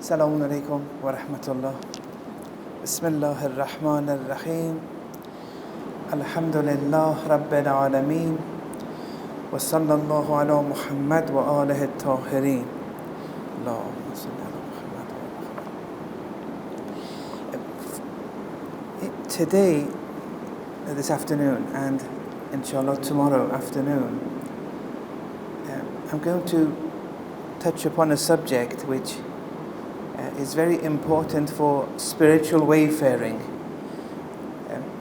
السلام عليكم ورحمة الله. بسم الله الرحمن الرحيم. الحمد لله رب العالمين وصلى الله على محمد وآله الطاهرين. اللهم صل على محمد وآله محمد. Today, this afternoon, and inshallah tomorrow afternoon, I'm going to touch upon a subject which is very important for spiritual wayfaring,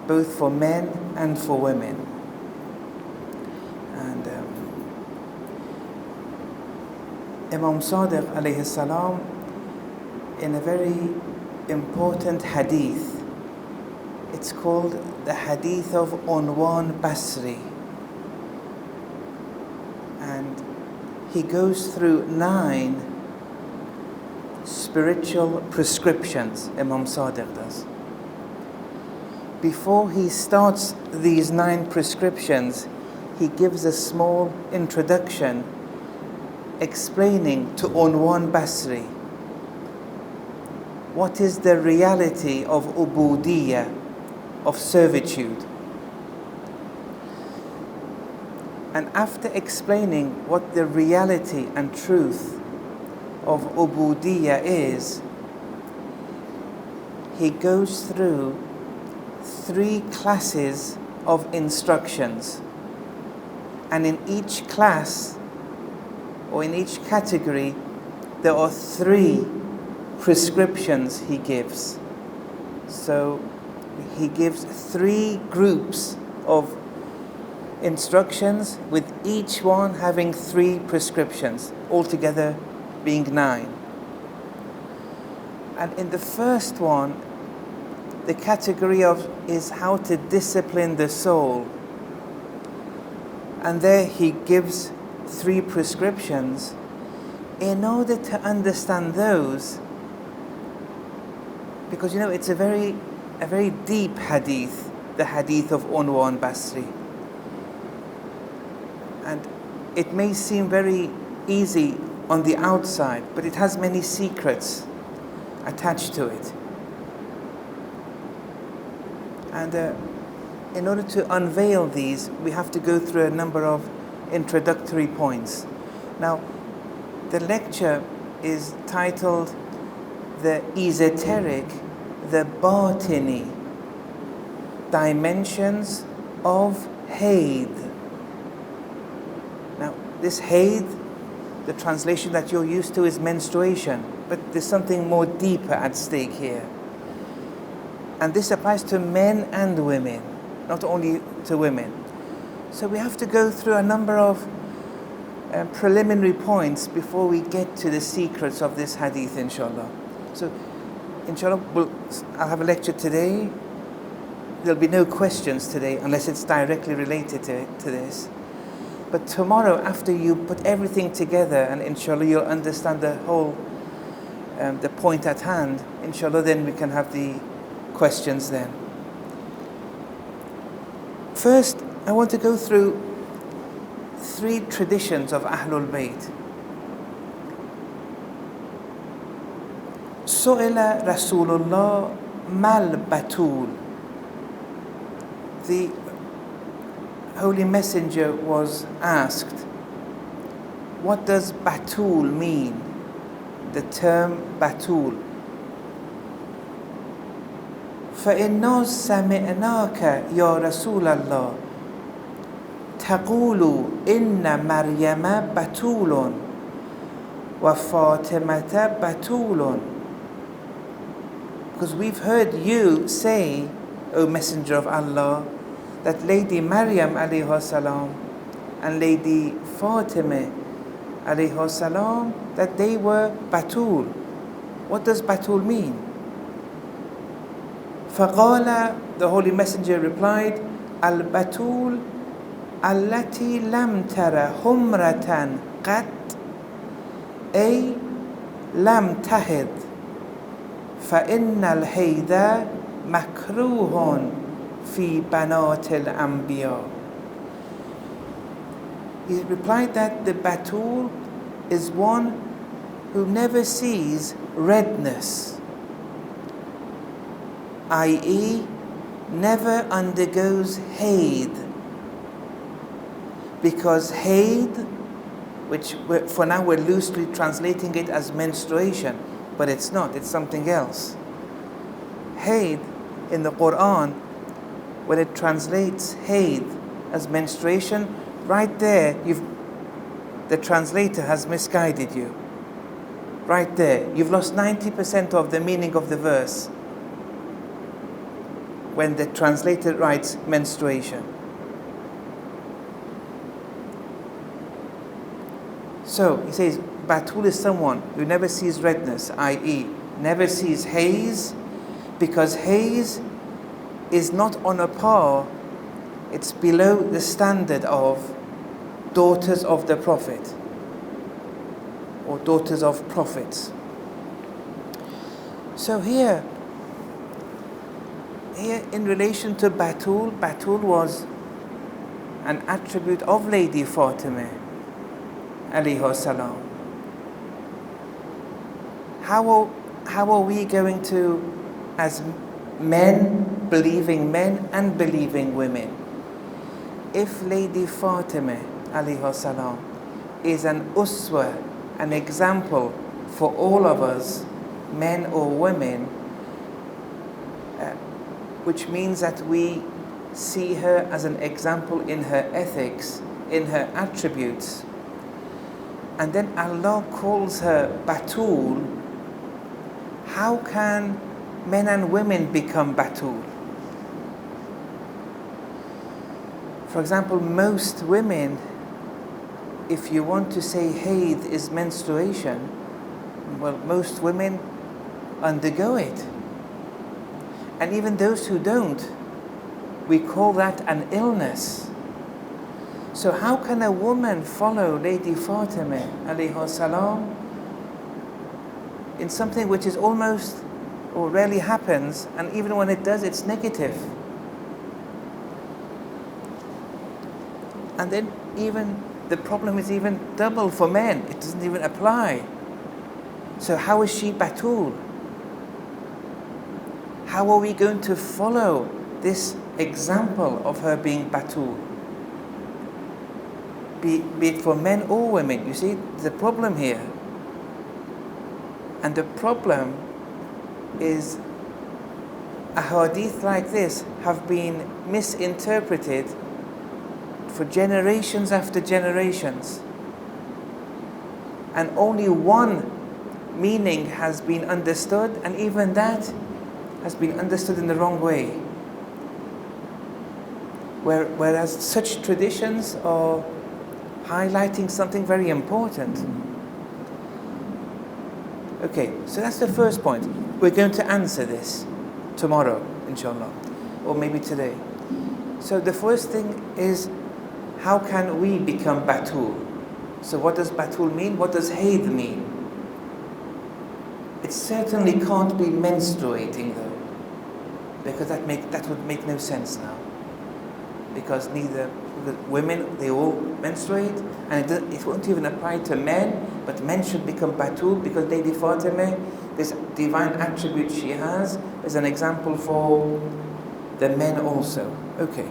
both for men and for women. And Imam Sadiq alayhi salam, in a very important hadith, it's called the hadith of Unwan Basri, and he goes through 9 spiritual prescriptions. Imam Sadiq does. Before he starts these 9 prescriptions, he gives a small introduction explaining to Unwan Basri what is the reality of ubudiyyah, of servitude. And after explaining what the reality and truth of ubudiyyah is, he goes through 3 classes of instructions, and in each class or in each category there are 3 prescriptions he gives. So he gives 3 groups of instructions, with each one having 3 prescriptions, altogether being 9. And in the first one, the category of is how to discipline the soul, and there he gives 3 prescriptions. In order to understand those, because it's a very deep hadith, the hadith of Unwan Basri, and it may seem very easy on the outside, but it has many secrets attached to it. And in order to unveil these, we have to go through a number of introductory points. Now, the lecture is titled The Esoteric, the Batini, Dimensions of Haid. Now, this Haid, the translation that you're used to is menstruation, but there's something more deeper at stake here. And this applies to men and women, not only to women. So we have to go through a number of preliminary points before we get to the secrets of this hadith, inshallah. So, inshallah, I'll have a lecture today. There'll be no questions today unless it's directly related to this. But tomorrow, after you put everything together, and inshallah you'll understand the whole, the point at hand, inshallah then we can have the questions then. First, I want to go through 3 traditions of Ahlul Bayt. Su'ila Rasulullah mal batul. The Holy Messenger was asked, what does batul mean? The term batul. فَإِنَّا سَمِعْنَاكَ يَا رَسُولَ اللَّهِ تَقُولُ إِنَّ مَرْيَمَ بَتُولٌ وَفَاطِمَةَ بَتُولٌ. Because we've heard you say, O Messenger of Allah, that Lady Maryam alayhi salam and Lady Fatima alayhi salam, that they were batul. What does batul mean? فَقَالَ, the Holy Messenger replied, الْبَتُول الَّتِي لَمْ تَرَ حُمْرَةً قَطْ أي لَمْ تَهِدْ فَإِنَّ الْحَيْدَ مَكْرُوهٌ في بنات الأنبياء. He replied that the batul is one who never sees redness, i.e., never undergoes haid. Because haid, which for now we're loosely translating it as menstruation, but it's not, it's something else. Haid in the Quran, when it translates haid as menstruation, right there, the translator has misguided you. Right there, you've lost 90% of the meaning of the verse when the translator writes menstruation. So he says, Batul is someone who never sees redness, i.e., never sees haze, because haze is not on a par, it's below the standard of daughters of the Prophet or daughters of prophets. So here in relation to Batul was an attribute of Lady Fatima alayhi salam. How are we going to, as men, believing men and believing women, if Lady Fatima alayhi salam is an uswa, an example for all of us, men or women, which means that we see her as an example in her ethics, in her attributes, and then Allah calls her Batul, how can men and women become Batul? For example, most women, if you want to say haid is menstruation, well, most women undergo it. And even those who don't, we call that an illness. So how can a woman follow Lady Fatima alayhi salam in something which is almost or rarely happens, and even when it does, it's negative? And then even the problem is even double for men. It doesn't even apply. So how is she Batul? How are we going to follow this example of her being Batul? Be it for men or women. You see, the problem here. And the problem is ahadith like this have been misinterpreted for generations after generations. And only one meaning has been understood, and even that has been understood in the wrong way. Whereas such traditions are highlighting something very important. Okay, so that's the first point. We're going to answer this tomorrow, inshallah, or maybe today. So the first thing is, how can we become Batul? So what does Batul mean? What does haid mean? It certainly can't be menstruating though, because that would make no sense now. Because neither the women, they all menstruate, and it won't even apply to men, but men should become Batul because Lady Fatima, this divine attribute she has, is an example for the men also. Okay.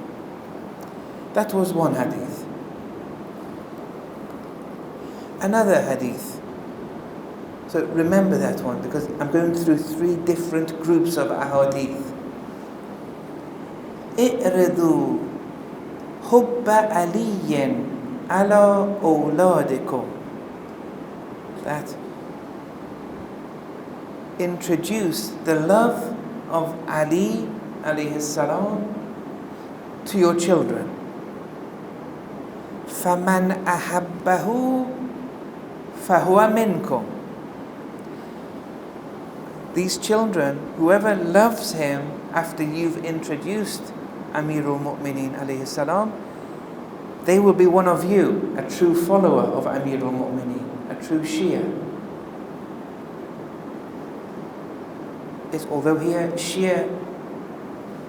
That was one hadith. Another hadith. So remember that one, because I'm going through 3 different groups of ahadith. اعرضوا حب علي على أولادكم. That introduce the love of Ali alayhi salam to your children. فَمَنْ أَحَبَّهُ فَهُوَ مِنْكُمْ. These children, whoever loves him after you've introduced Amirul Mu'mineen alayhi salam, they will be one of you, a true follower of Amirul Mu'mineen, a true Shia. Although here Shia,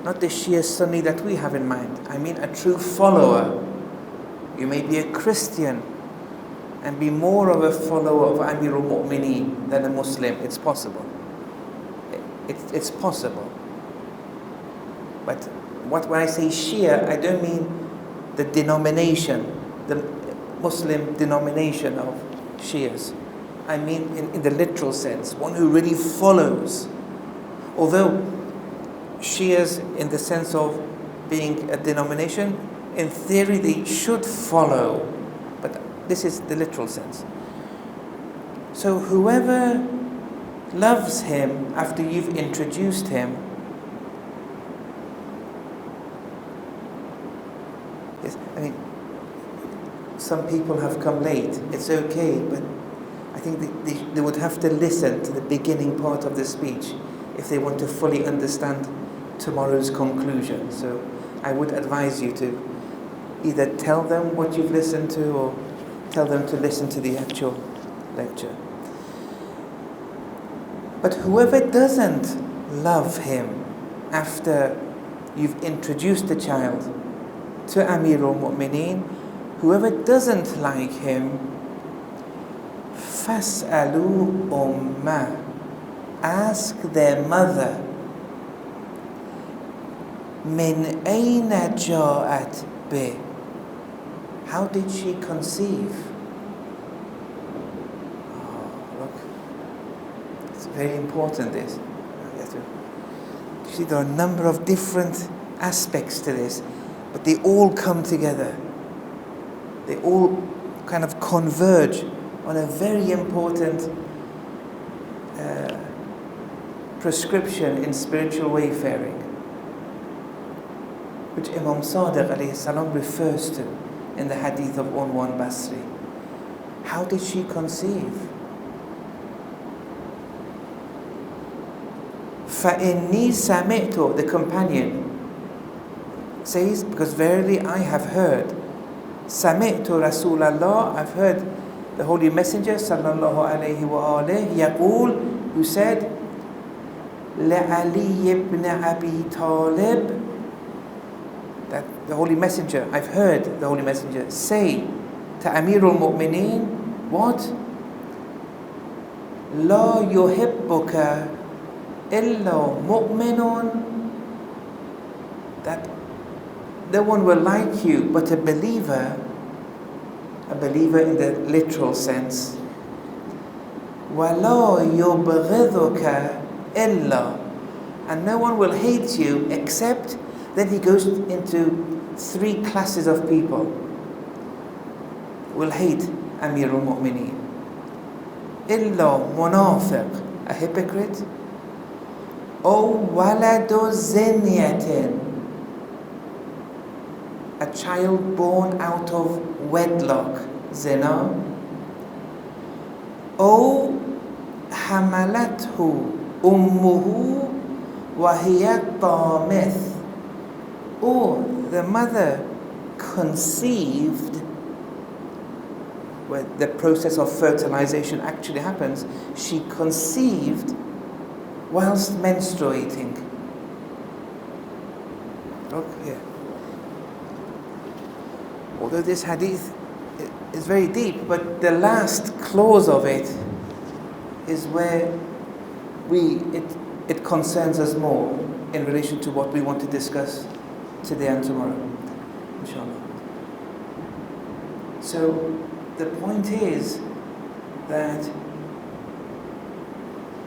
not the Shia Sunni that we have in mind, I mean a true follower. You may be a Christian and be more of a follower of Amir al-Mu'mineen than a Muslim. It's possible. It's possible. But when I say Shia, I don't mean the denomination, the Muslim denomination of Shias. I mean in the literal sense, one who really follows. Although Shias, in the sense of being a denomination, in theory they should follow, but this is the literal sense. So whoever loves him after you've introduced him, yes, I mean, some people have come late, it's okay, but I think they would have to listen to the beginning part of the speech if they want to fully understand tomorrow's conclusion. So I would advise you to either tell them what you've listened to or tell them to listen to the actual lecture. But whoever doesn't love him after you've introduced the child to Amir al-Mu'mineen, whoever doesn't like him, فَاسْأَلُوا أُمَّهُ, ask their mother, مِنْ أَيْنَ جَاءَتْ بِهِ, how did she conceive? Oh, look, it's very important this. You see, there are a number of different aspects to this, but they all come together. They all kind of converge on a very important prescription in spiritual wayfaring, which Imam Sadiq alayhi salam refers to in the hadith of Unwan Basri. How did she conceive? فَإِنِّي سَمِعْتُ, the companion says, because verily I have heard, سَمِعْتُ رَسُولَ اللَّهِ, I've heard the Holy Messenger sallallahu alayhi wa alayhi yaqul, who said, لَعَلِيِّ ibn Abi Talib, that the Holy Messenger, I've heard the Holy Messenger say to Amir al-Mu'mineen, what? لَا يُحِبُّكَ إِلَّا مُؤْمِنٌ, that no one will like you but a believer in the literal sense. وَلَا يُبْغِضُكَ إِلَّا, and no one will hate you except, then he goes into 3 classes of people will hate Amir al-Mu'mineen. إِلَّا munafiq, a hypocrite, أو وَلَدُ زِنْيَةٍ, a child born out of wedlock, zina, أو حملته أمه وهي طامث, or the mother conceived, where the process of fertilization actually happens, she conceived whilst menstruating. Look here. Although this hadith is very deep, but the last clause of it is where it concerns us more in relation to what we want to discuss today and tomorrow, inshallah. So the point is that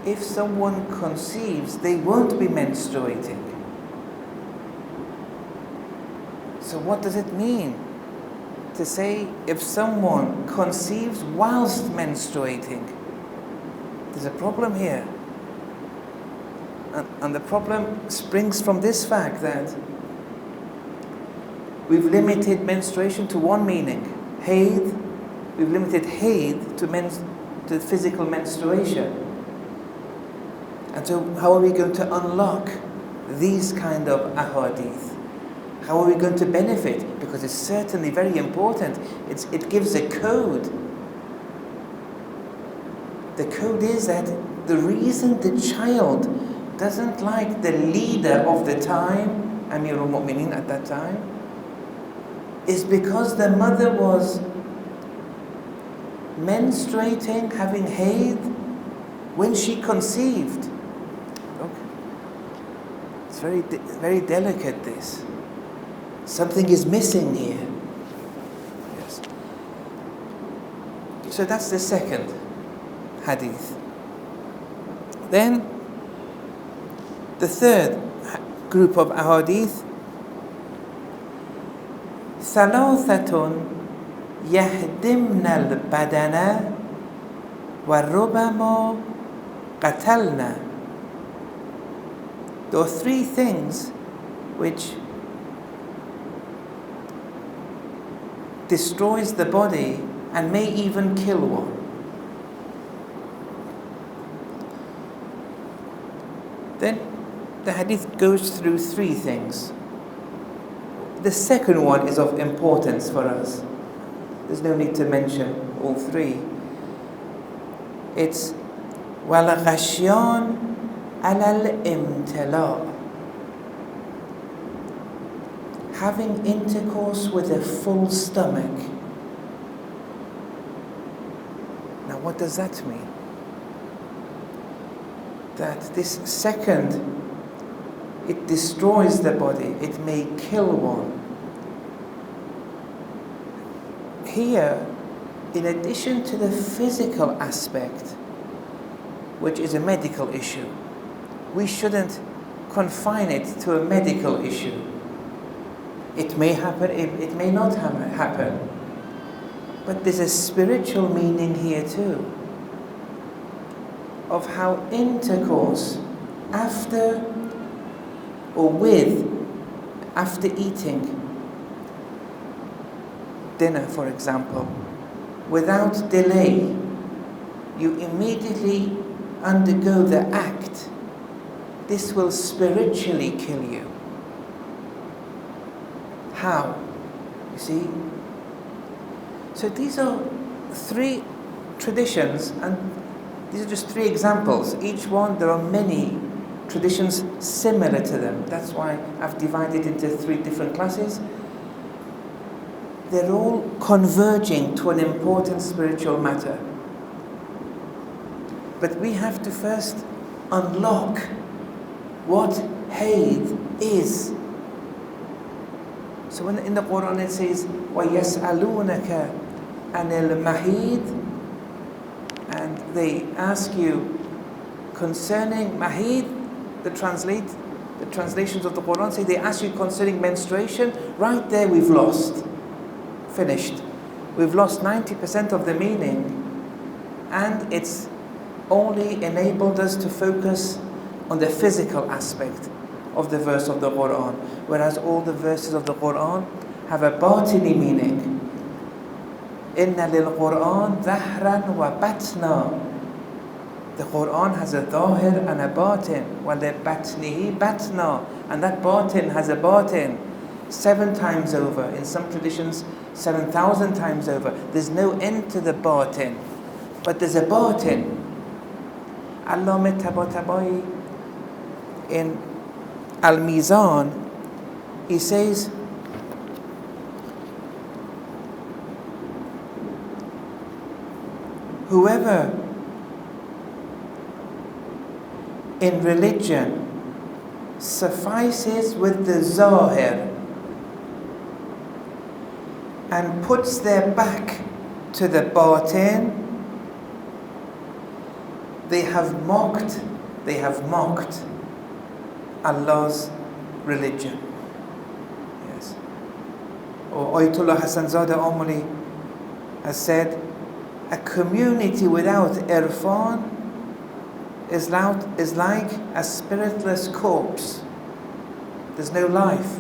if someone conceives, they won't be menstruating. So what does it mean to say if someone conceives whilst menstruating? There's a problem here. And the problem springs from this fact that we've limited menstruation to one meaning, haid. We've limited haid to physical menstruation. And so how are we going to unlock these kind of ahadith? How are we going to benefit? Because it's certainly very important. It gives a code. The code is that the reason the child doesn't like the leader of the time, Amir al-Mu'mineen at that time, is because the mother was menstruating, having haid, when she conceived. Look, it's very delicate, this. Something is missing here. Yes. So that's the second hadith. Then, the third group of ahadith, ثلاثة يهدمن البدن وربما قتلنا. There are three things which destroys the body and may even kill one. Then the hadith goes through three things. The second one is of importance for us. There's no need to mention all three. It's وَالْغَشْيَانِ عَلَى الْإِمْتِلَاءِ, having intercourse with a full stomach. Now what does that mean? That this second, it destroys the body, it may kill one. Here, in addition to the physical aspect, which is a medical issue, we shouldn't confine it to a medical issue. It may happen, it may not happen. But there's a spiritual meaning here too, of how intercourse after eating dinner, for example, without delay, you immediately undergo the act. This will spiritually kill you. How? You see? So these are three traditions, and these are just three examples. Each one, there are many traditions similar to them. That's why I've divided into three different classes. They're all converging to an important spiritual matter. But we have to first unlock what haid is. So when in the Quran it says, وَيَسْأَلُونَكَ عَنِ الْمَحِيدِ, and they ask you concerning mahid, the translations of the Quran say they ask you concerning menstruation. Right there we've lost. Finished. We've lost 90% of the meaning, and it's only enabled us to focus on the physical aspect of the verse of the Quran, whereas all the verses of the Quran have a batini meaning. Inna lil Quran dhahran wa batna. The Quran has a dhahir and a batin. Wa li batnihi batna. And that batin has a batin 7 times over. In some traditions, 7,000 times over. There's no end to the batin. But there's a batin. Allama Tabatabai in Al-Mizan, he says, whoever in religion suffices with the zahir and puts their back to the batin, they have mocked Allah's religion. Yes. Or Ayatollah Hassanzadeh Omri has said, a community without irfan is like a spiritless corpse. There's no life.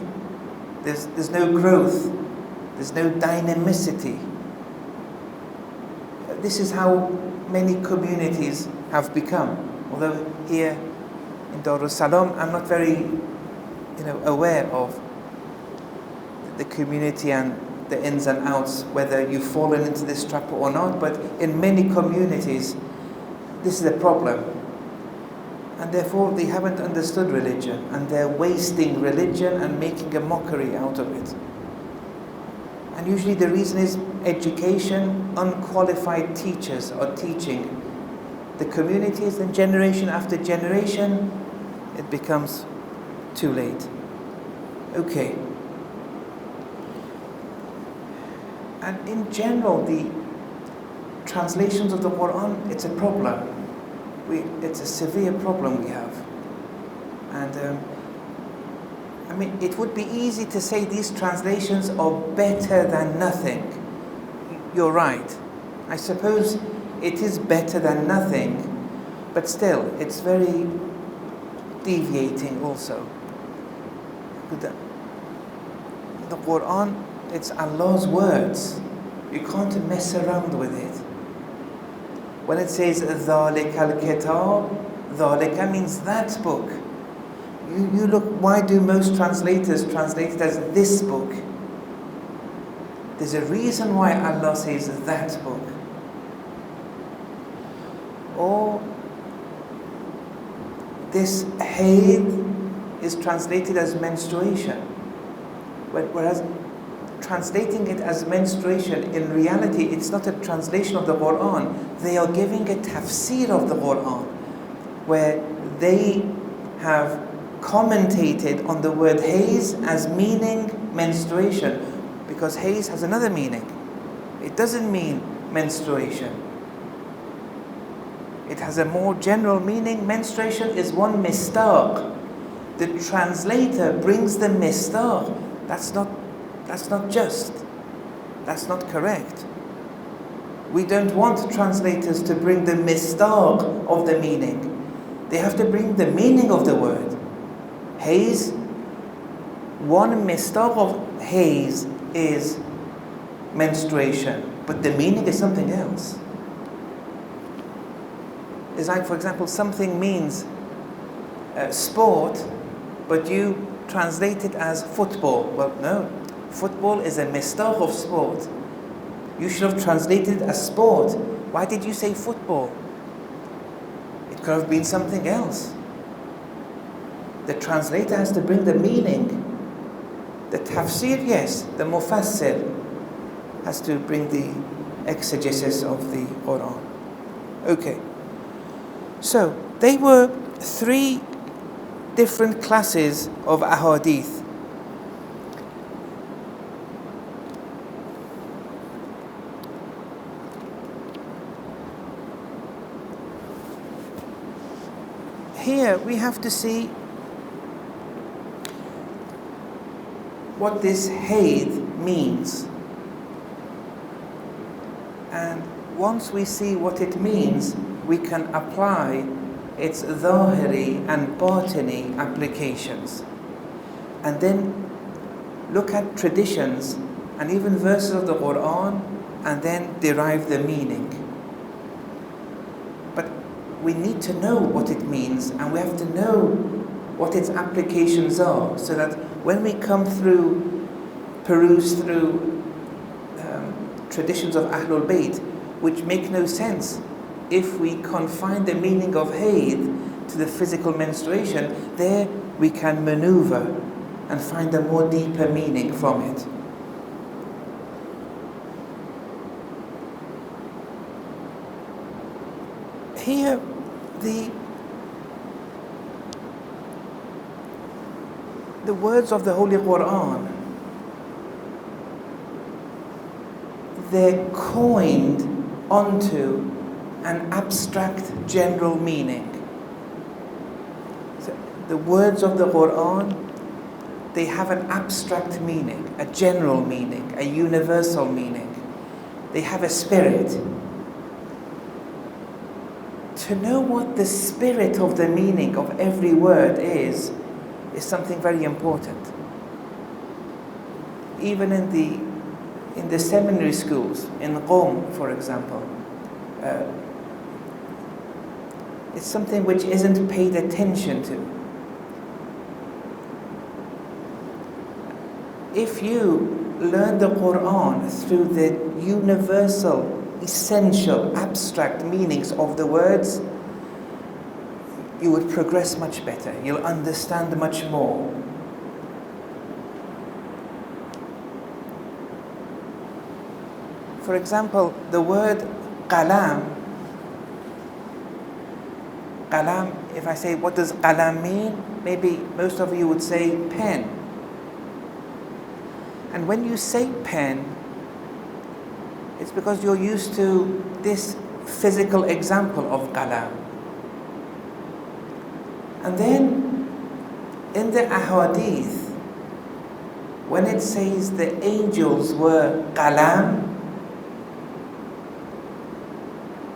There's no growth. There's no dynamicity. This is how many communities have become. Although here in Darus Salam, I'm not very, aware of the community and the ins and outs, whether you've fallen into this trap or not. But in many communities, this is a problem. And therefore, they haven't understood religion, and they're wasting religion and making a mockery out of it. And usually the reason is education, unqualified teachers are teaching the communities, and generation after generation, it becomes too late. Okay. And in general, the translations of the Quran, it's a problem. It's a severe problem we have. And I mean, it would be easy to say these translations are better than nothing. You're right. I suppose it is better than nothing, but still, it's very deviating also. The Quran, it's Allah's words. You can't mess around with it. When it says ذَلِكَ الْكِتَابِ, ذَلِكَ means that book. You look, why do most translators translate it as this book? There's a reason why Allah says that book. Or this hayd is translated as menstruation. Whereas translating it as menstruation, in reality, it's not a translation of the Quran. They are giving a tafsir of the Quran, where they have commentated on the word hays as meaning menstruation, because hays has another meaning. It doesn't mean menstruation. It has a more general meaning. Menstruation is one mistaq. The translator brings the mistaq. That's not just. That's not correct. We don't want translators to bring the mistaq of the meaning. They have to bring the meaning of the word. Hays, one mistaq of hays is menstruation, but the meaning is something else. It's like, for example, something means sport, but you translate it as football. Well, no. Football is a mistaq of sport. You should have translated it as sport. Why did you say football? It could have been something else. The translator has to bring the meaning. The tafsir, yes. The mufassir has to bring the exegesis of the Quran. Okay. So, they were three different classes of ahadith. Here we have to see what this hayd means. And once we see what it means, we can apply its zahiri and batini applications. And then look at traditions and even verses of the Quran and then derive the meaning. But we need to know what it means, and we have to know what its applications are, so that when we peruse through traditions of Ahlul Bayt, which make no sense, if we confine the meaning of hayd to the physical menstruation, there we can maneuver and find a more deeper meaning from it. Here, the words of the Holy Quran, they're coined onto an abstract general meaning. So the words of the Quran, they have an abstract meaning, a general meaning, a universal meaning. They have a spirit. To know what the spirit of the meaning of every word is something very important. Even in the seminary schools, in Qom, for example, it's something which isn't paid attention to. If you learn the Quran through the universal, essential, abstract meanings of the words, you would progress much better. You'll understand much more. for example, the word qalam, if I say, what does qalam mean? Maybe most of you would say pen. And when you say pen, it's because you're used to this physical example of qalam. And then in the ahadith, when it says the angels were qalam,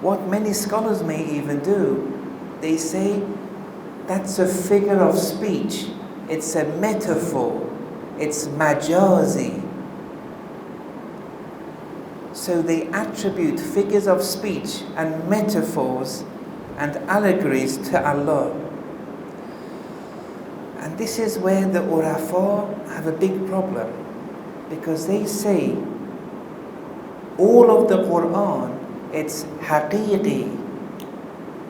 what many scholars may even do, they say that's a figure of speech, it's a metaphor, it's majazi. So they attribute figures of speech and metaphors and allegories to Allah. And this is where the Urafa have a big problem, because they say all of the Quran, it's haqiqi,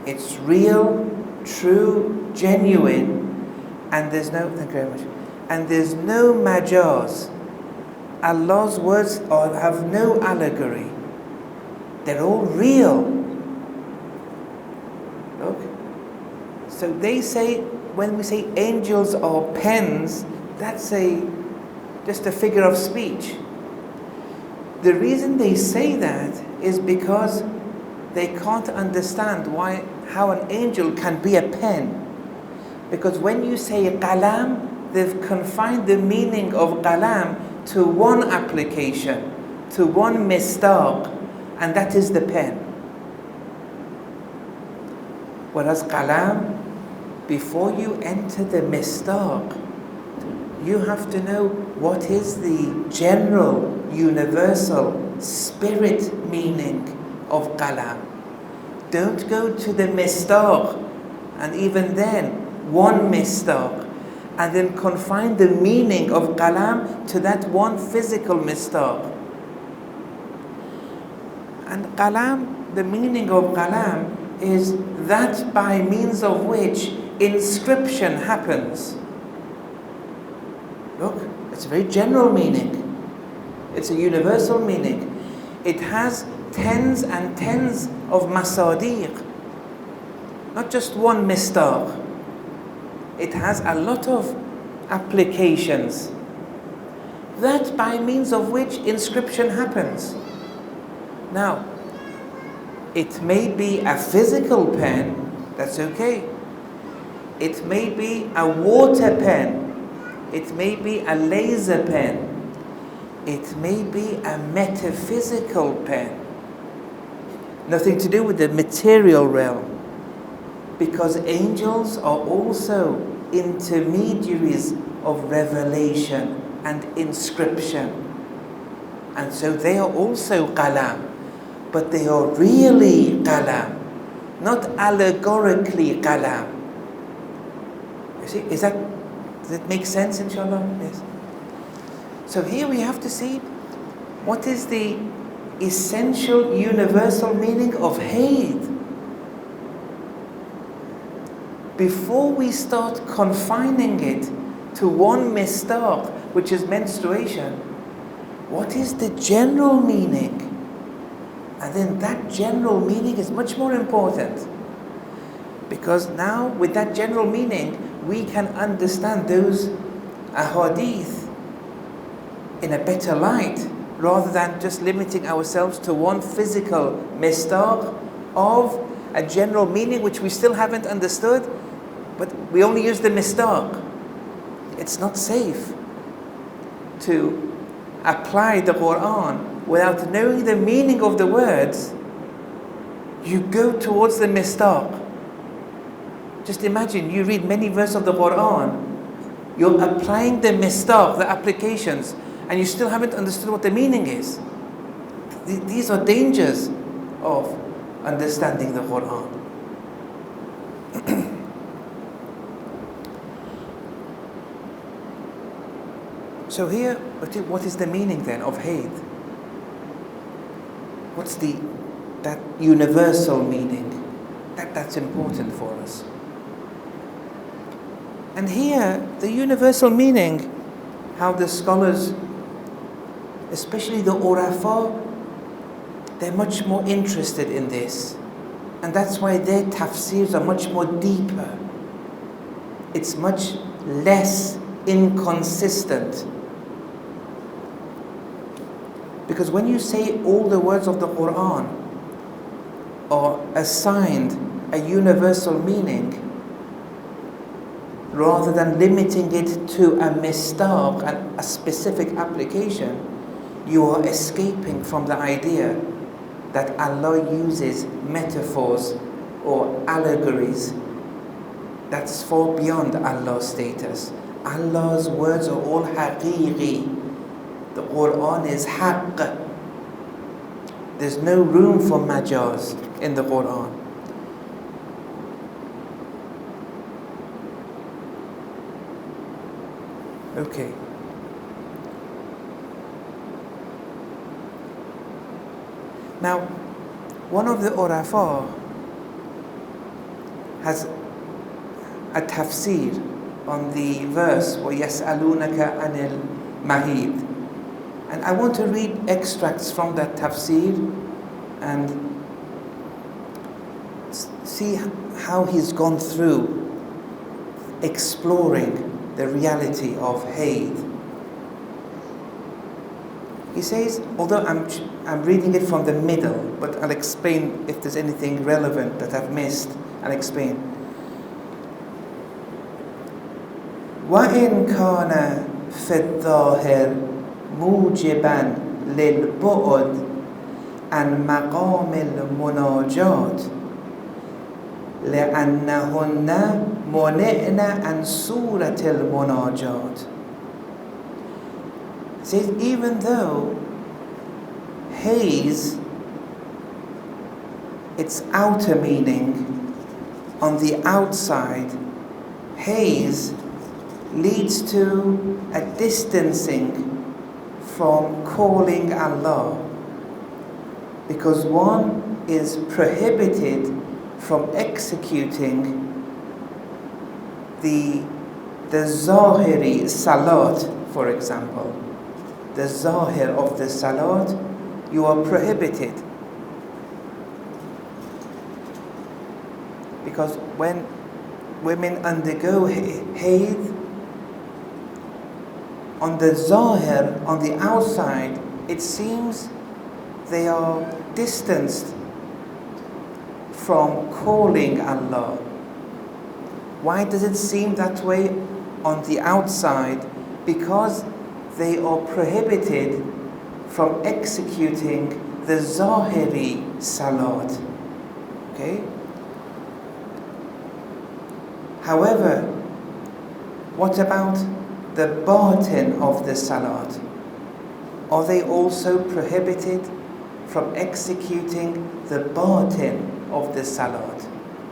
it's real, true, genuine, and there's no, thank you very much, and there's no majaz. Allah's words have no allegory. They're all real. Look. So they say, when we say angels are pens, that's just a figure of speech. The reason they say that is because they can't understand how an angel can be a pen. Because when you say qalam, they've confined the meaning of qalam to one application, to one mistaq, and that is the pen. Whereas qalam, before you enter the mistaq, you have to know what is the general, universal, spirit meaning of qalam. Don't go to the mistaq, and even then, one mistaq, and then confine the meaning of qalam to that one physical mistaq. And qalam, the meaning of qalam is that by means of which inscription happens. Look, it's a very general meaning. It's a universal meaning. It has tens and tens of masadiq, not just one mistaq. It has a lot of applications, that by means of which inscription happens. Now, it may be a physical pen, that's okay. It may be a water pen. It may be a laser pen. It may be a metaphysical pen. Nothing to do with the material realm. Because angels are also intermediaries of revelation and inscription. And so they are also qalam. But they are really qalam, not allegorically qalam. You see, does it make sense, inshallah? Yes. So here we have to see what is the essential universal meaning of hayd. Before we start confining it to one mistaq, which is menstruation, what is the general meaning? And then that general meaning is much more important. Because now, with that general meaning, we can understand those ahadith in a better light, rather than just limiting ourselves to one physical mistaq of a general meaning which we still haven't understood, but we only use the mistaq. It's not safe to apply the Quran without knowing the meaning of the words. You go towards the mistaq. Just imagine, you read many verses of the Quran, you're applying the mistaq, the applications, and you still haven't understood what the meaning is. These are dangers of understanding the Quran. So here, what is the meaning then of hayd? What's that universal meaning? That's important for us. And here, the universal meaning, how the scholars, especially the Urafa, they're much more interested in this. And that's why their tafsirs are much more deeper. It's much less inconsistent. Because when you say all the words of the Quran are assigned a universal meaning, rather than limiting it to a mistaq and a specific application, you are escaping from the idea that Allah uses metaphors or allegories. That's far beyond Allah's status. Allah's words are all haqiqi. The Quran is haqq. There's no room for majaz in the Quran. Okay. Now, one of the Urafa has a tafsir on the verse وَيَسْأَلُونَكَ عَنِ الْمَهِيدِ, and I want to read extracts from that tafsir and see how he's gone through exploring the reality of Hayd. He says, although I'm reading it from the middle, but I'll explain if there's anything relevant that I've missed. I'll explain. وَإِنْ كَانَ فِي الظَّاهِرِ مُوجِبًا لِلْبُعْدِ عَنْ مَقَامِ الْمُنَاجَاةِ لأنهن منعن عن سورة المناجات. It says, even though haze, its outer meaning, on the outside, haze leads to a distancing from calling Allah, because one is prohibited from executing the Zahiri Salat, for example. The Zahir of the Salat, you are prohibited. Because when women undergo Hayd, on the Zahir, on the outside, it seems they are distanced from calling Allah. Why does it seem that way on the outside? Because they are prohibited from executing the Zahiri Salat. Okay? However, what about the Batin of the Salat? Are they also prohibited from executing the Batin of the Salat?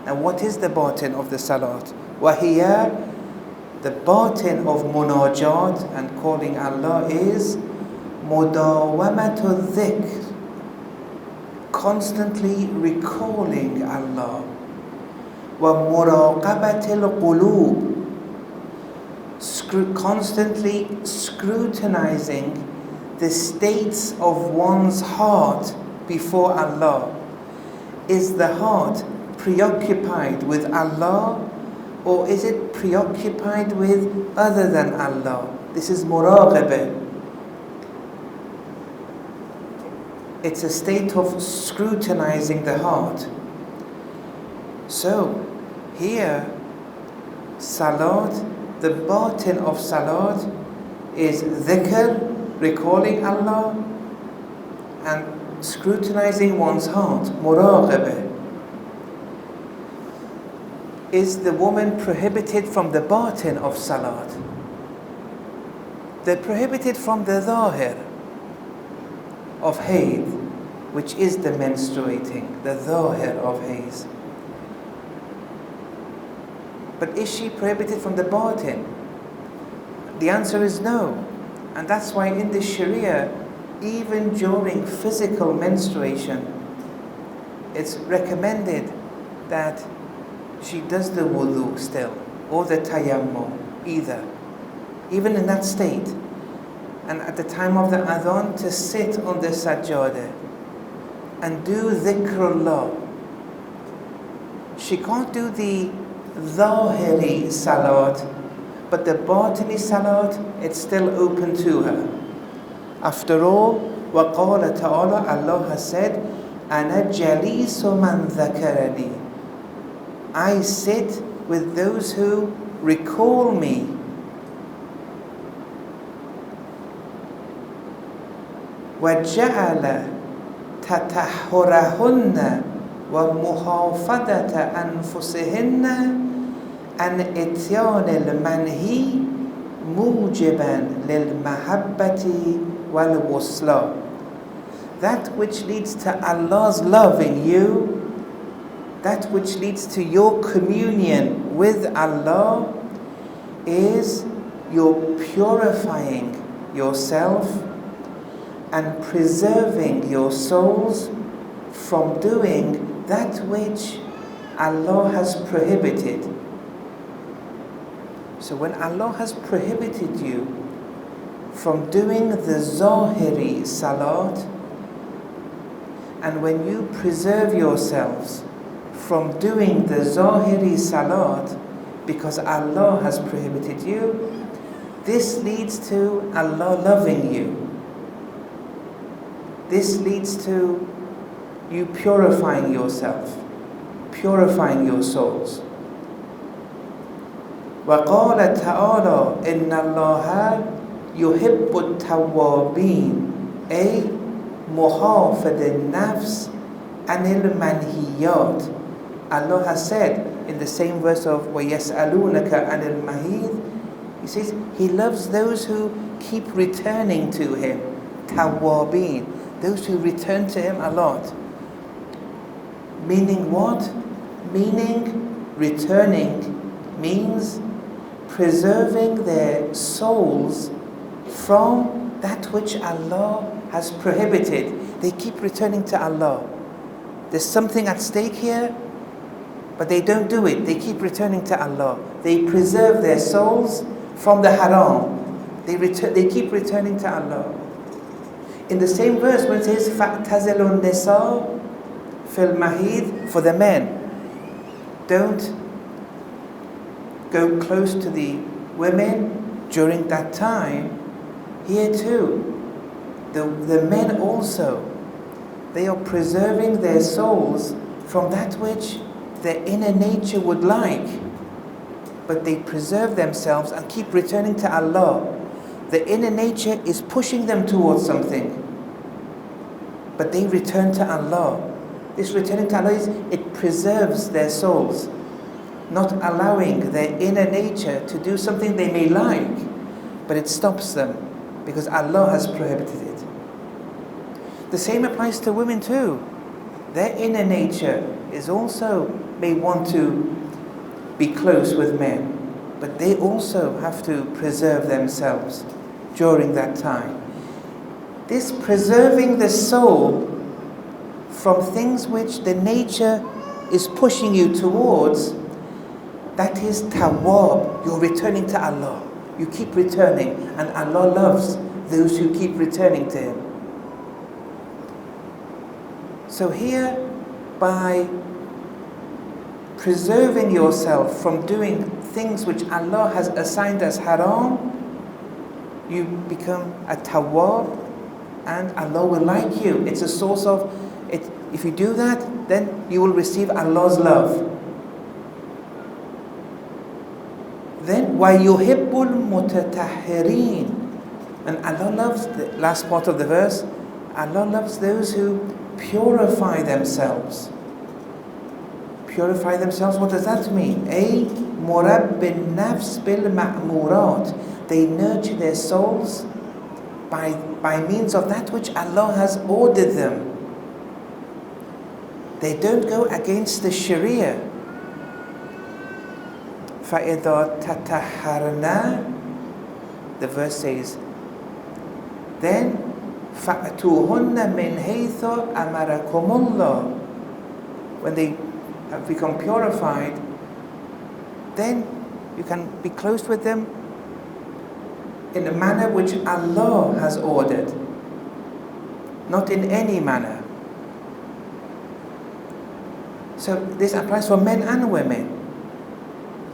And what is the Batin of the Salat? وَهِيَا, the Batin of Munajat and calling Allah is مُدَاوَمَةُ الذِّكْرِ, constantly recalling Allah. وَمُرَاقَبَةِ الْقُلُوبِ, constantly scrutinizing the states of one's heart before Allah. Is the heart preoccupied with Allah, or is it preoccupied with other than Allah? This is muraqabah. It's a state of scrutinizing the heart. So, here, Salat, the batin of Salat is dhikr, recalling Allah, and scrutinizing one's heart, muraqabah. Is the woman prohibited from the batin of Salat? They're prohibited from the zahir of Hayd, which is the menstruating, the zahir of Hayd. But is she prohibited from the batin? The answer is no. And that's why in the Sharia, even during physical menstruation, it's recommended that she does the wudu still, or the tayammum, either. Even in that state. And at the time of the adhan, to sit on the sajjadah. and do dhikrullah. She can't do the zahiri salat, but the batini salat, it's still open to her. After all, وَقَالَ تَعَالَى, Allah has said, أَنَا جَلِيسُ مَنْ ذَكَرَنِي, I sit with those who recall me. وَجَعَلَ تَتَحُرَهُنَّ وَمُحَافَظَةَ أَنفُسِهِنَّ عَنْ إِتْيَانِ الْمَنْهِي مُوجِبًا لِلْمَحَبَّةِ وَالْوُصْلَةِ. That which leads to Allah's love in you, that which leads to your communion with Allah, is your purifying yourself and preserving your souls from doing that which Allah has prohibited. So when Allah has prohibited you from doing the Zahiri Salat, and when you preserve yourselves from doing the Zahiri Salat because Allah has prohibited you, this leads to Allah loving you. This leads to you purifying yourself, purifying your souls. وَقَالَ تَعَالَى إِنَّ اللَّهَ يُحِبُّ التَّوَّابِينَ أي مُحَافَظَ النَّفْسِ عَنِ الْمَنْهِيَّاتِ. Allah has said in the same verse of وَيَسْأَلُونَكَ عَنِ الْمَحِيضِ, He says He loves those who keep returning to Him, tawwabin, those who return to Him a lot. Meaning what? Meaning returning means preserving their souls from that which Allah has prohibited. They keep returning to Allah. There's something at stake here, but they don't do it. They keep returning to Allah. They preserve their souls from the haram. They keep returning to Allah. In the same verse when it says فَاعْتَزِلُوا النِّسَاءَ فِي الْمَحِيضِ, for the men, don't go close to the women during that time. Here too, the men also, they are preserving their souls from that which their inner nature would like, but they preserve themselves and keep returning to Allah. The inner nature is pushing them towards something, but they return to Allah. This returning to Allah it preserves their souls, not allowing their inner nature to do something they may like, but it stops them because Allah has prohibited it. The same applies to women too. Their inner nature is also may want to be close with men, but they also have to preserve themselves during that time. This preserving the soul from things which the nature is pushing you towards, that is tawwab. You're returning to Allah. You keep returning, and Allah loves those who keep returning to Him. So here, by preserving yourself from doing things which Allah has assigned as haram, you become a tawwab, and Allah will like you. It's a source of it. If you do that, then you will receive Allah's love. Then وَيُحِبُّ الْمُتَطَهِّرِينَ, and Allah loves, the last part of the verse, Allah loves those who purify themselves. Purify themselves, what does that mean? أي مرب النفس بالمأمورات. They nurture their souls by means of that which Allah has ordered them. They don't go against the Sharia. فَإِذَا تَطَهَّرْنَا, the verse says, then فَأْتُوهُنَّ مِنْ حَيْثُ أَمَرَكُمُ اللَّهُ. When they have become purified, then you can be close with them in a manner which Allah has ordered, not in any manner. So this applies for men and women.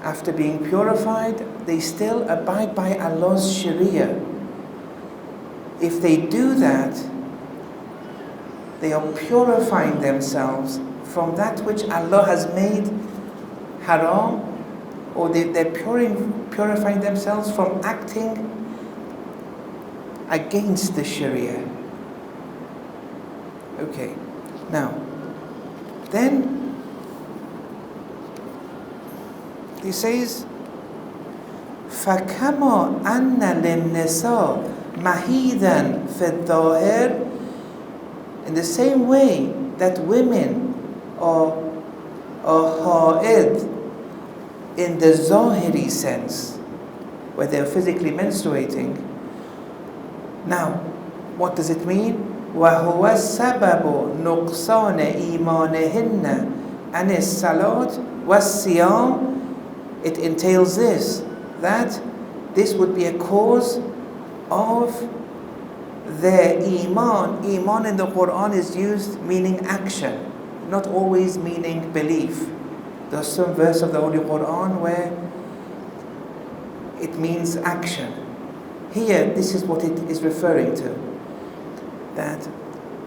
After being purified, they still abide by Allah's Sharia. If they do that, they are purifying themselves from that which Allah has made haram, or they're purifying themselves from acting against the Sharia. Okay, now, then he says, فَكَمَا أَنَّ لِلنِّسَاءِ مَهِيدًا فِي الظَّاهِرِ. In the same way that women are ha'id in the zahiri sense, where they're physically menstruating. Now, what does it mean? وَهُوَ السَّبَبُ نُقْصَانِ إِيمَانِهِنَّ عَنِ الصَّلَاةِ وَالصِّيَامِ. It entails this, that this would be a cause of their iman. Iman in the Quran is used meaning action, not always meaning belief. There's some verse of the Holy Quran where it means action. Here, this is what it is referring to. That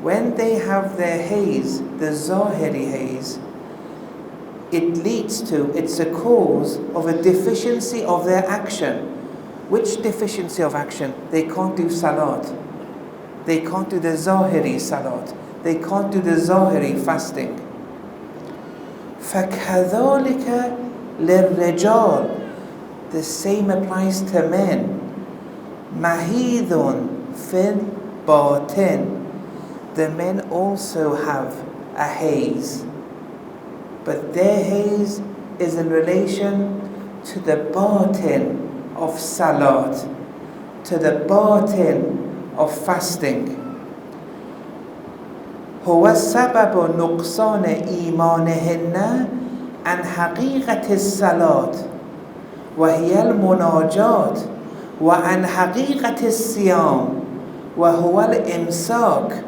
when they have their haze, the Zahiri haze, it's a cause of a deficiency of their action. Which deficiency of action? They can't do salat. They can't do the Zahiri salat. They can't do the Zahiri fasting. فَكَذَلِكَ لِلرِّجَالِ. The same applies to men. مَهِيدٌ فِي الْبَاطِنِ. The men also have a haze, but their haze is in relation to the batin of salat, to the batin of fasting. هو السبب نقصان إيمانهن عن حقيقة الصلاة وهي المناجاة وعن حقيقة الصيام وهو الإمساك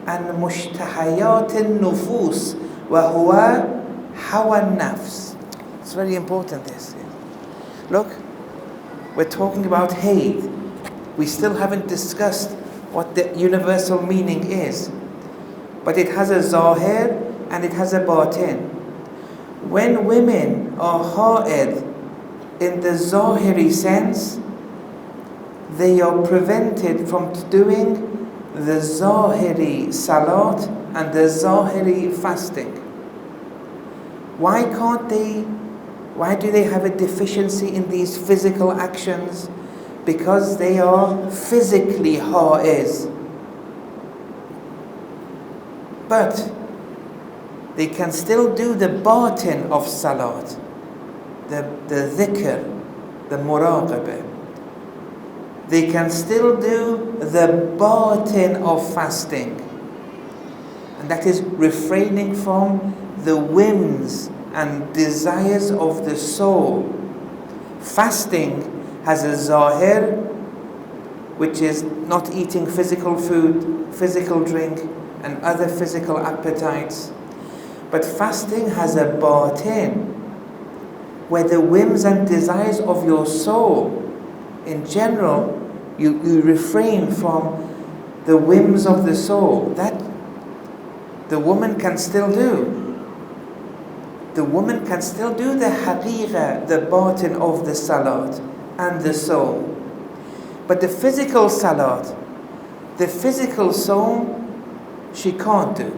عن مشتهيات النفوس وهو هوى النفس. It's very important this. Look, we're talking about haid. We still haven't discussed what the universal meaning is. But it has a zahir and it has a batin. When women are ha'id in the zahiri sense, they are prevented from doing the zahiri salat and the zahiri fasting. Why do they have a deficiency in these physical actions? Because they are physically ha'id. But they can still do the batin of salat, the dhikr, the muraqabah. They can still do the batin of fasting. And that is refraining from the whims and desires of the soul. Fasting has a zahir, which is not eating physical food, physical drink, and other physical appetites. But fasting has a batin, where the whims and desires of your soul, in general, you refrain from the whims of the soul. That the woman can still do. The woman can still do the haqiqa, the batin of the salat and the soul. But the physical salat, the physical soul, she can't do.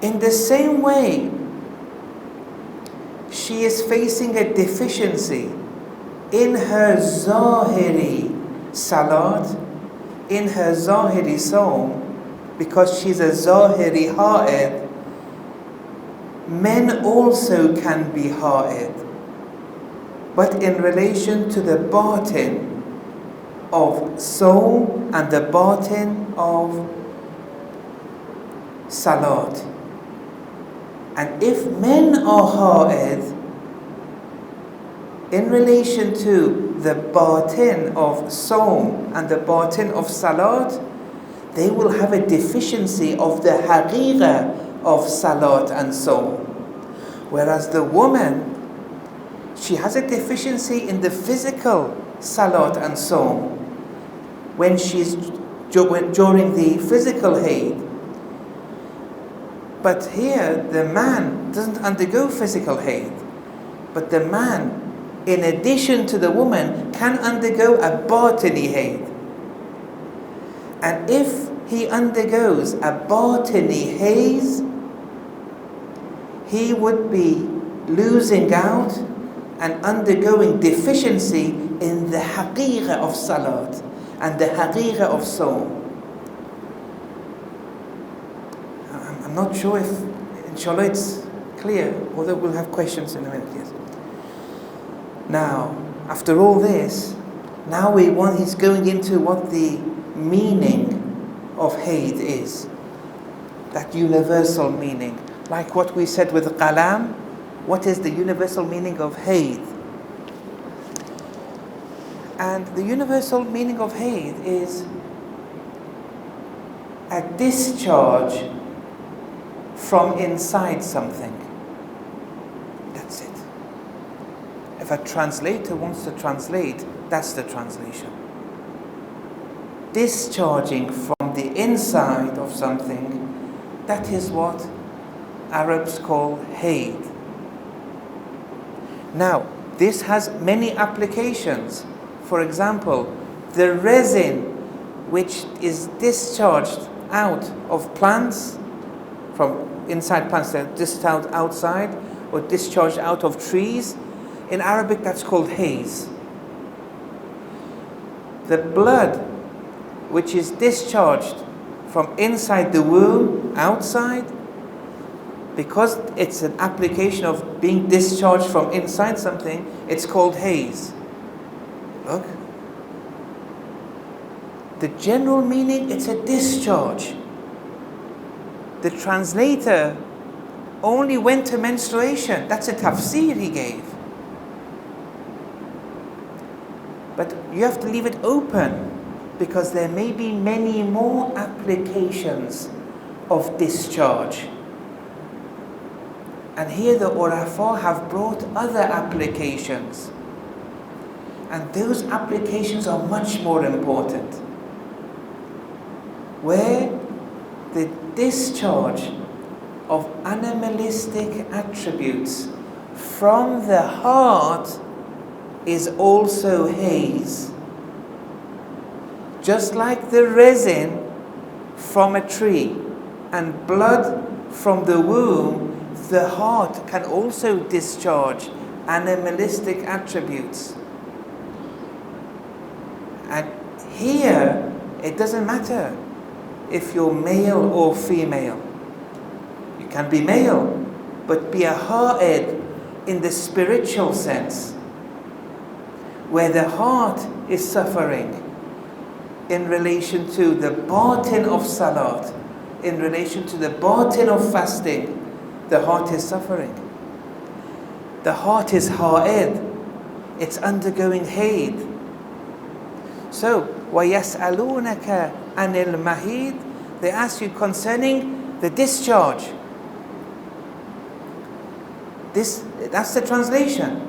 In the same way, she is facing a deficiency in her zahiri salat, in her zahiri soul, because she's a zahiri ha'id. Men also can be ha'id, but in relation to the batin of soul and the batin of salat. And if men are ha'id in relation to the batin of soul and the batin of salat, they will have a deficiency of the haqiqa of salat and so. Whereas the woman, she has a deficiency in the physical salat and so when she's during the physical haid. But here the man doesn't undergo physical haid, but the man, in addition to the woman, can undergo a batini haid. And if he undergoes a batini haze, he would be losing out and undergoing deficiency in the haqiqah of salat and the haqiqah of sawm. I'm not sure if, inshallah, it's clear, although we'll have questions in a minute. Yes. Now, after all this, now he's going into what the meaning of haid is. That universal meaning. Like what we said with qalam, what is the universal meaning of haid? And the universal meaning of haid is a discharge from inside something. That's it. If a translator wants to translate, that's the translation. Discharging from the inside of something, that is what Arabs call haid. Now, this has many applications. For example, the resin which is discharged out of plants, from inside plants that are discharged outside, or discharged out of trees, in Arabic that's called haze. The blood which is discharged from inside the womb, outside, because it's an application of being discharged from inside something, it's called haze. Look. The general meaning, it's a discharge. The translator only went to menstruation. That's a tafsir he gave. But you have to leave it open, because there may be many more applications of discharge. And here the Urafa have brought other applications. And those applications are much more important. Where the discharge of animalistic attributes from the heart is also haze. Just like the resin from a tree and blood from the womb, the heart can also discharge animalistic attributes. And here, it doesn't matter if you're male or female. You can be male, but be a ha'id in the spiritual sense, where the heart is suffering in relation to the batin of salat, in relation to the batin of fasting. The heart is suffering. The heart is ha'id. It's undergoing haid. So, وَيَسْأَلُونَكَ عَنِ الْمَهِيدِ, they ask you concerning the discharge. That's the translation.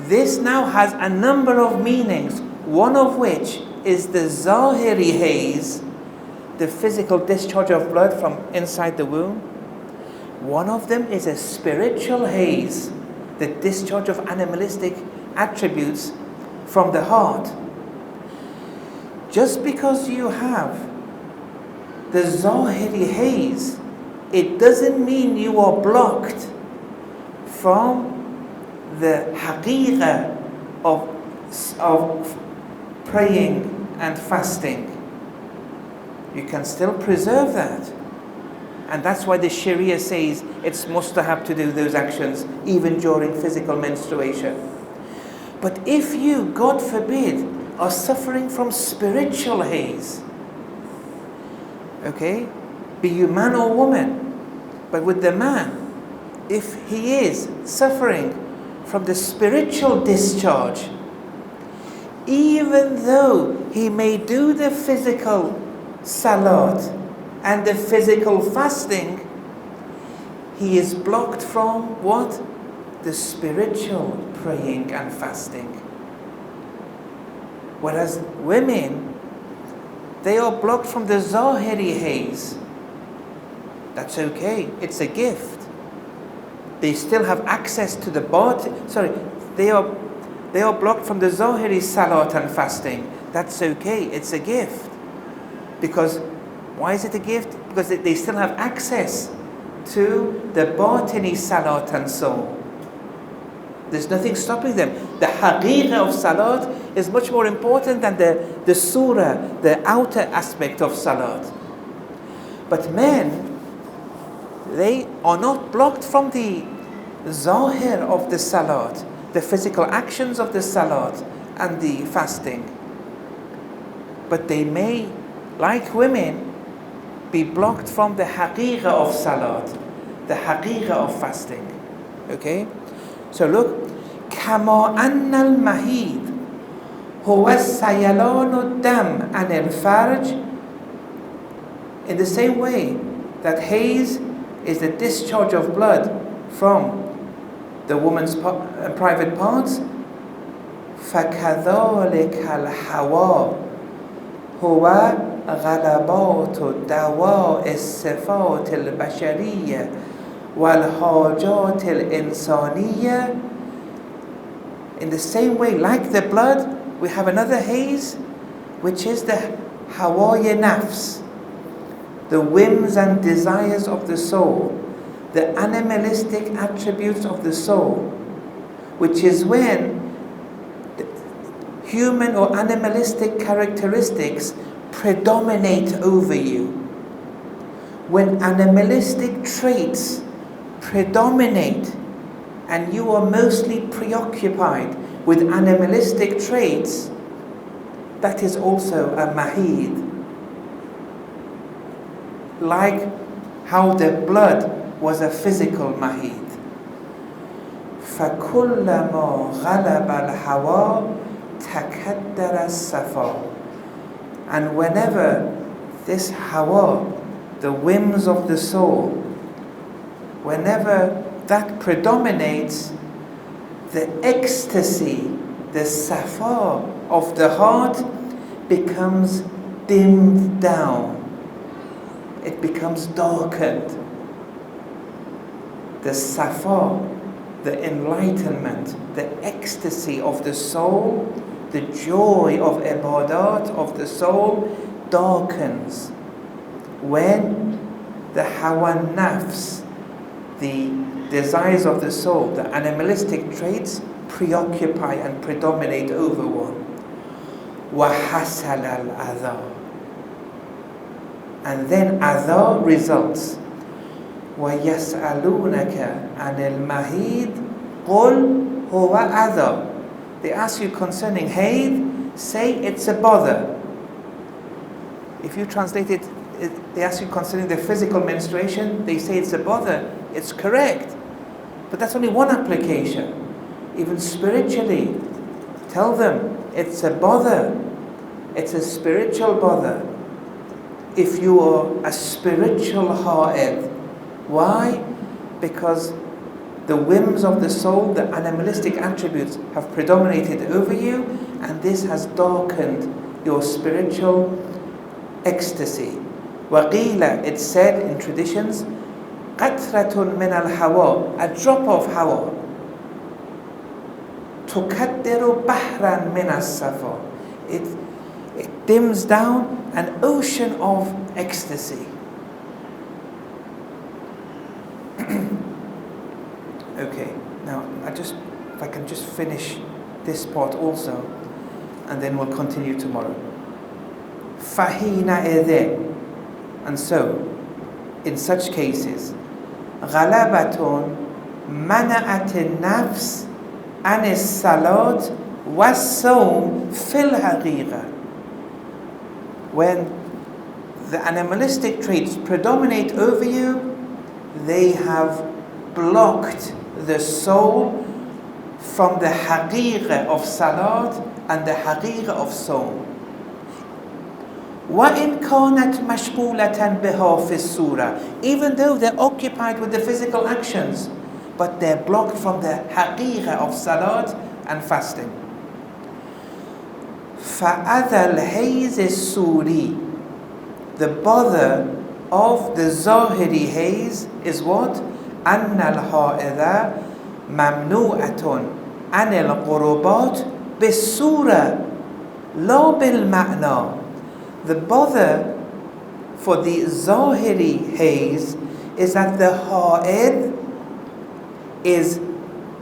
This now has a number of meanings, one of which is the zahiri haze, the physical discharge of blood from inside the womb. One of them is a spiritual haze, the discharge of animalistic attributes from the heart. Just because you have the zahiri haze, it doesn't mean you are blocked from the haqiqah of praying and fasting. You can still preserve that. And that's why the Sharia says it's mustahab to do those actions even during physical menstruation. But if you, God forbid, are suffering from spiritual haze, okay, be you man or woman, but with the man, if he is suffering from the spiritual discharge, even though he may do the physical salat, and the physical fasting, he is blocked from what? The spiritual praying and fasting. Whereas women, they are blocked from the Zahiri haze. That's okay, it's a gift. They still have access to the they are blocked from the Zahiri salat and fasting. That's okay, it's a gift. Because, why is it a gift? Because they still have access to the Batini salat and so. There's nothing stopping them. The haqiqah of salat is much more important than the surah, the outer aspect of salat. But men, they are not blocked from the zahir of the salat, the physical actions of the salat and the fasting. But they may, like women, be blocked from the haqiqah of salat, the haqiqah of fasting. Okay? So look, كما أن المهيد هو سيلان الدم عن الفرج. In the same way that haze is the discharge of blood from the woman's private parts, فكذلك الهوى هو غلبات دواء الصفات البشرية والحاجات الإنسانية. In the same way, like the blood, we have another haze, which is the hawaya nafs, the whims and desires of the soul, the animalistic attributes of the soul, which is when human or animalistic characteristics predominate over you. When animalistic traits predominate and you are mostly preoccupied with animalistic traits, that is also a mahid. Like how the blood was a physical mahid. فَكُلَّمَا غَلَبَ الْهَوَى تَكَدَّرَ السَّفَى. And whenever this hawa, the whims of the soul, whenever that predominates, the ecstasy, the safa of the heart becomes dimmed down. It becomes darkened. The safa, the enlightenment, the ecstasy of the soul, the joy of ibadat of the soul darkens when the hawa nafs, the desires of the soul, the animalistic traits preoccupy and predominate over one. وَحَسَلَ الْأَذَى. And then adha results. وَيَسْأَلُونَكَ عَنِ الْمَهِيدِ قُلْ هُوَ أَذَى. They ask you concerning haid, say it's a bother. If you translate it, they ask you concerning the physical menstruation, they say it's a bother. It's correct. But that's only one application. Even spiritually, tell them it's a bother. It's a spiritual bother. If you are a spiritual ha'id. Why? Because the whims of the soul, the animalistic attributes have predominated over you, and this has darkened your spiritual ecstasy. وَقِيلَ, it's said in traditions, قَطْرَةٌ مِنَ الْهَوَى, a drop of hawa. تُكَدِّرُ بَحْرًا مِنَ الصَّفَى. It dims down an ocean of ecstasy. Okay, now if I can just finish this part also, and then we'll continue tomorrow. Fahina idhin. And so, in such cases, غلبة منعت النفس عن الصلاة والصوم في الحقيقة. When the animalistic traits predominate over you, they have blocked the soul from the haqiqah of salat and the haqiqah of sawm. وَإِنْ كَانَتْ مَشْغُولَةً بِهَا فِي السُّورَةِ, even though they're occupied with the physical actions, but they're blocked from the haqiqah of salat and fasting. فَأَذَى الْحَيْزِ السُّورِي, the bother of the Zahiri haze is what? أَنَّ الْحَائِذَ مَمْنُوعَةٌ عَنِ الْقُرُبَاتِ بِالسُّورَةِ لَا بِالْمَعْنَى. The bother for the Zahiri haze is that the ha'id is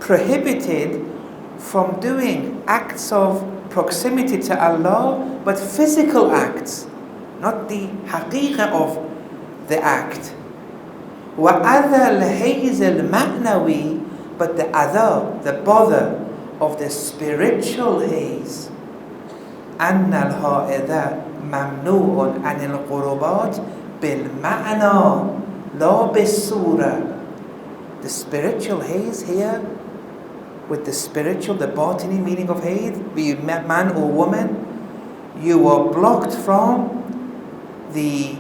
prohibited from doing acts of proximity to Allah, but physical acts, not the haqiqah of the act. وَأَذَى الْحَيْزِ الْمَعْنَوِي, but the adha, the bother of the spiritual haze. أَنَّ الْحَائِذَ مَمْنُوعٌ عَنِ الْقُرُبَاتِ بِالْمَعْنَى لَا بِالسُّورَةِ. The spiritual haze here, with the spiritual, the batini meaning of haze, be you man or woman, you are blocked from the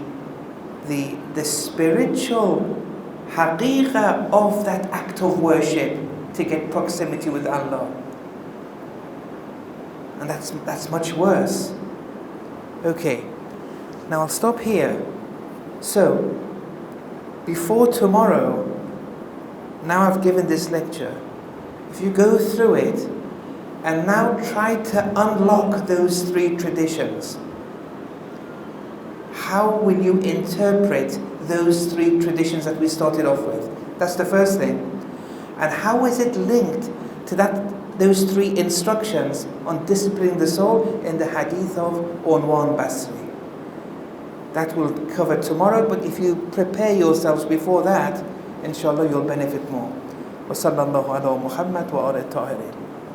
spiritual haqiqah of that act of worship to get proximity with Allah. And that's much worse. Okay, now I'll stop here. So, before tomorrow, now I've given this lecture, if you go through it and now try to unlock those three traditions, how will you interpret those three traditions that we started off with? That's the first thing. And how is it linked to those three instructions on disciplining the soul in the hadith of Unwan Basri? That will cover tomorrow, but if you prepare yourselves before that, inshallah you'll benefit more. وصلى الله على محمد وآله الطاهرين.